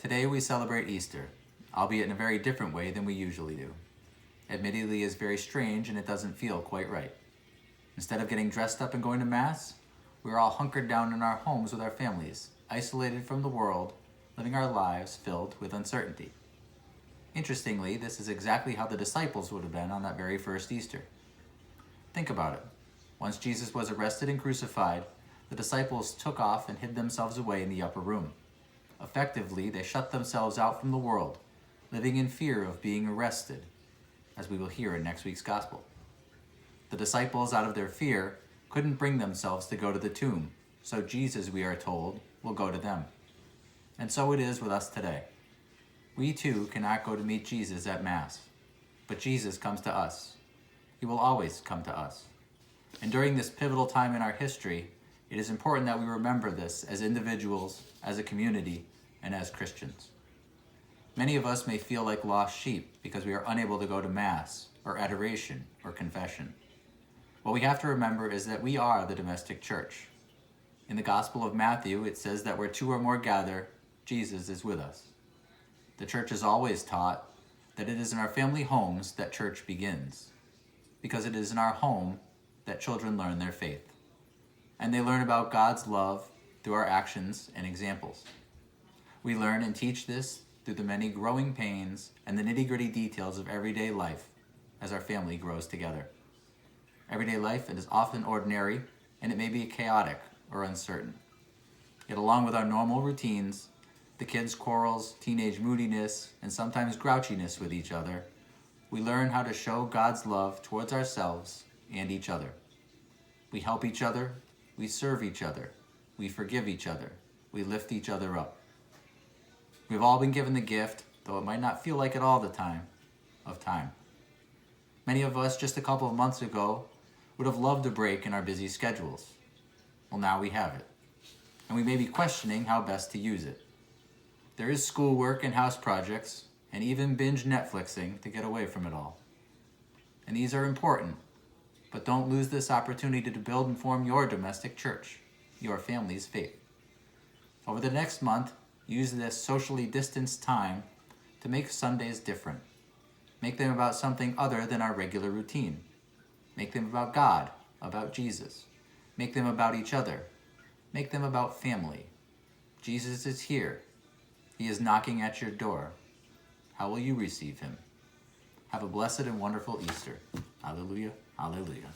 Today we celebrate Easter, albeit in a very different way than we usually do. Admittedly, it's very strange and it doesn't feel quite right. Instead of getting dressed up and going to Mass, we're all hunkered down in our homes with our families, isolated from the world, living our lives filled with uncertainty. Interestingly, this is exactly how the disciples would have been on that very first Easter. Think about it. Once Jesus was arrested and crucified, the disciples took off and hid themselves away in the upper room. Effectively, they shut themselves out from the world, living in fear of being arrested, as we will hear in next week's Gospel. The disciples, out of their fear, couldn't bring themselves to go to the tomb, so Jesus, we are told, will go to them. And so it is with us today. We too cannot go to meet Jesus at Mass, but Jesus comes to us. He will always come to us. And during this pivotal time in our history, it is important that we remember this as individuals, as a community, and as Christians. Many of us may feel like lost sheep because we are unable to go to Mass, or adoration, or confession. What we have to remember is that we are the domestic church. In the Gospel of Matthew, it says that where two or more gather, Jesus is with us. The church has always taught that it is in our family homes that church begins, because it is in our home that children learn their faith. And they learn about God's love through our actions and examples. We learn and teach this through the many growing pains and the nitty-gritty details of everyday life as our family grows together. Everyday life is often ordinary, and it may be chaotic or uncertain. Yet along with our normal routines, the kids' quarrels, teenage moodiness, and sometimes grouchiness with each other, we learn how to show God's love towards ourselves and each other. We help each other, we serve each other, we forgive each other, we lift each other up. We've all been given the gift, though it might not feel like it all the time, of time. Many of us just a couple of months ago would have loved a break in our busy schedules. Well, now we have it, and we may be questioning how best to use it. There is schoolwork and house projects, and even binge Netflixing to get away from it all. And these are important, but don't lose this opportunity to build and form your domestic church, your family's faith. Over the next month, use this socially distanced time to make Sundays different. Make them about something other than our regular routine. Make them about God, about Jesus. Make them about each other. Make them about family. Jesus is here. He is knocking at your door. How will you receive him? Have a blessed and wonderful Easter. Hallelujah, hallelujah.